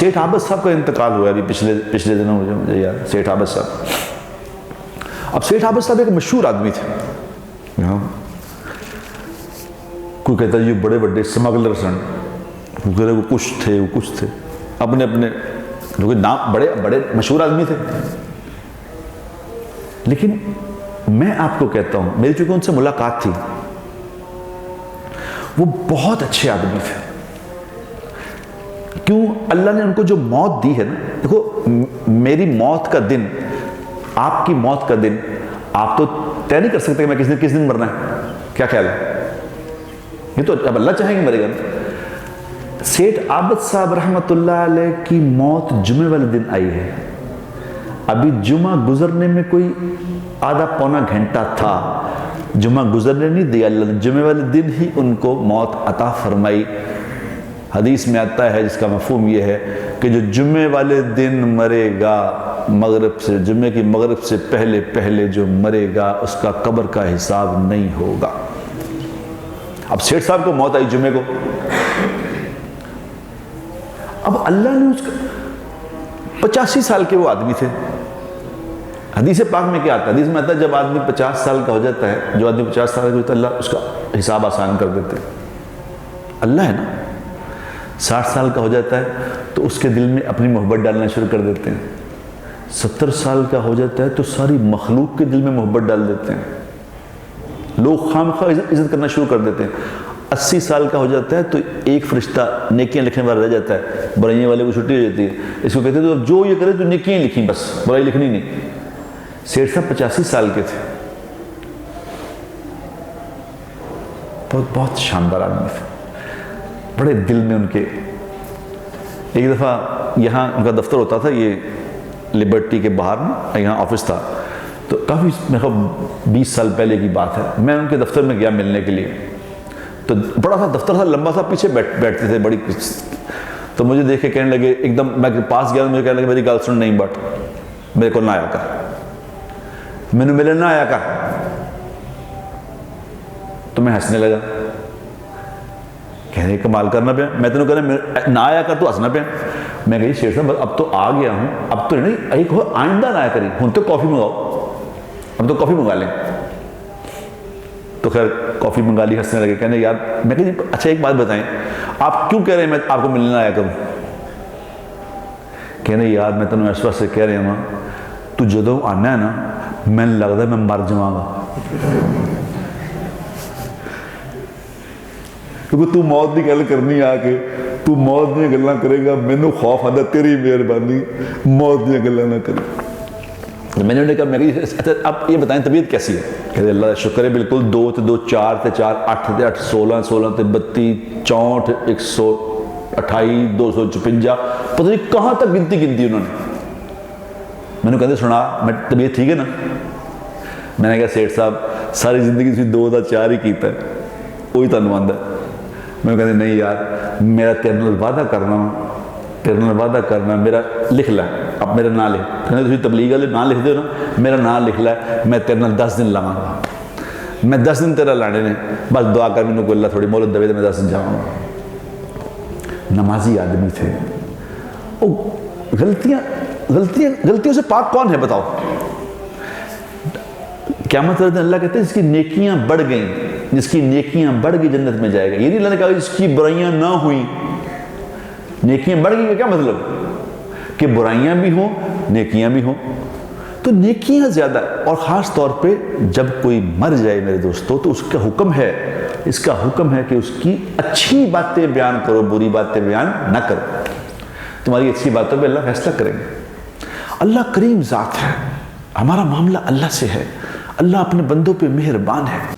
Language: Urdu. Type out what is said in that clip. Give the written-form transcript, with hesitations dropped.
سیٹھ عابد صاحب کا انتقال ہوا ہے ابھی پچھلے دنوں مجھے یاد، سیٹھ عابد صاحب. اب سیٹھ عابد صاحب ایک مشہور آدمی تھے. کوئی کہتا ہے یہ بڑے بڑے سمگلر سن، کوئی کہتا ہے وہ کچھ تھے اپنے نام بڑے بڑے مشہور آدمی تھے. لیکن میں آپ کو کہتا ہوں، میری چونکہ ان سے ملاقات تھی، وہ بہت اچھے آدمی تھے. کیوں؟ اللہ نے ان کو جو موت دی ہے نا، دیکھو میری موت کا دن، آپ کی موت کا دن آپ تو طے نہیں کر سکتے کہ میں کس دن مرنا ہے. کیا خیال ہے؟ یہ تو اب اللہ چاہیں گے مرے گا. سیٹھ عابد صاحب رحمۃ اللہ علیہ کی موت جمعے والے دن آئی ہے. ابھی جمعہ گزرنے میں کوئی آدھا پونا گھنٹہ تھا، جمعہ گزرنے نہیں دیا اللہ نے، جمعے والے دن ہی ان کو موت عطا فرمائی. حدیث میں آتا ہے جس کا مفہوم یہ ہے کہ جو جمعے والے دن مرے گا، مغرب سے، جمعے کی مغرب سے پہلے جو مرے گا اس کا قبر کا حساب نہیں ہوگا. اب سیٹھ صاحب کو موت آئی جمعے کو، اب اللہ نے اس کا 85 سال کے وہ آدمی تھے. حدیث پاک میں کیا آتا ہے؟ حدیث میں آتا ہے جب آدمی 50 سال کا ہو جاتا ہے، جو آدمی 50 سال کا ہوتا ہے اللہ اس کا حساب آسان کر دیتے ہیں. اللہ ہے نا. 60 سال کا ہو جاتا ہے تو اس کے دل میں اپنی محبت ڈالنا شروع کر دیتے ہیں. 70 سال کا ہو جاتا ہے تو ساری مخلوق کے دل میں محبت ڈال دیتے ہیں. لوگ خامخواہ عزت کرنا شروع کر دیتے ہیں. 80 سال کا ہو جاتا ہے تو ایک فرشتہ نیکیاں لکھنے والا رہ جاتا ہے، برائیاں والے کو چھٹی ہو جاتی ہے. اس کو کہتے ہیں تو جو یہ کرے تو نیکیاں لکھیں، بس برائی لکھنی نہیں. سیٹھ صاحب 85 سال کے تھے، بہت شاندار آدمی تھے، بڑے دل میں ان کے. ایک دفعہ یہاں ان کا دفتر ہوتا تھا، یہ لبرٹی کے باہر نا، یہاں آفس تھا، تو کافی میرے خیال 20 سال پہلے کی بات ہے. میں ان کے دفتر میں گیا ملنے کے لیے، تو بڑا سا دفتر تھا، لمبا سا، پیچھے بیٹھتے تھے بڑی. تو مجھے دیکھ کے کہنے لگے، ایک دم میں پاس گیا، مجھے کہنے لگے میری گل سن نہیں بٹ میرے کو نہ آیا کر، میں نے ملے نہ آیا کر. تو میں ہنسنے لگا، کہہ رہے کمال کرنا پیا، میں تینوں کہنا نہ آیا کر تو ہنسنا پیا. میں کہی شیخ صاحب اب تو آ گیا ہوں، اب تو نہیں ایک ہو آئندہ نہ آیا کری، ہوں تو کافی منگاؤ، ہم تو کافی منگا لیں. تو خیر کافی منگا لی، ہنسنے لگے، کہنے یار میں کہا اچھا ایک بات بتائیں، آپ کیوں کہہ رہے ہیں میں آپ کو ملنے نہ آیا کروں؟ کہنے یار میں تینوں اس وقت سے کہہ رہا ہوں تو جدوں آنا ہے نا میں لگتا ہے میں مر جاواں گا، کیونکہ تو موت کی گل کرنی آ کے، تو موت دیا گلاں کرے گا، مینوں خوف آتا تیری مہربانی موت دیا گلاں نہ کرے. میں نے انہیں کہا میں اچھا آپ یہ بتائیں طبیعت کیسی ہے؟ کہتے اللہ شکر ہے بالکل، 2 تے 2 4 تے 4 8 تے 8 16 16 تے 32 64 128 256 پتہ نہیں کہاں تک گنتی انہوں نے. میں نے کہتے سنا میں طبیعت ٹھیک ہے نا؟ میں نے کہا سیٹھ صاحب ساری زندگی تھی 2 دا 4 ہی کیتا ہے، وہی تنوں آندا. میں کہتے نہیں یار میرا تیرے نال وعدہ کرنا میرا لکھ لے، اب میرا نام لکھ. کہنے تسی تبلیغ والے نام لکھ دے ہو نا، میرا نام لکھ لے، میں تیرے نال 10 دن لاواں گا، میں 10 دن تیرا لانے نے، بس دعا کر مینوں کوئی اللہ تھوڑی مہلت دے تو میں 10 دن جاواں گا. نمازی آدمی تھے. وہ غلطیوں سے پاک کون ہے بتاؤ؟ قیامت والے دن اللہ کہتے ہیں جس کی نیکیاں بڑھ گئیں، جس کی نیکیاں بڑھ گئی جنت میں جائے گا. یہ نہیں اللہ نے کہا جس کی برائیاں نہ ہوئیں. نیکیاں بڑھ گئی کا کیا مطلب؟ کہ برائیاں بھی ہوں نیکیاں بھی ہوں. تو نیکیاں زیادہ، اور خاص طور پہ جب کوئی مر جائے میرے دوستو تو اس کا حکم ہے، اس کا حکم ہے کہ اس کی اچھی باتیں بیان کرو، بری باتیں بیان نہ کرو. تمہاری اچھی باتوں پہ اللہ فیصلہ کریں گے. اللہ کریم ذات ہے، ہمارا معاملہ اللہ سے ہے، اللہ اپنے بندوں پہ مہربان ہے.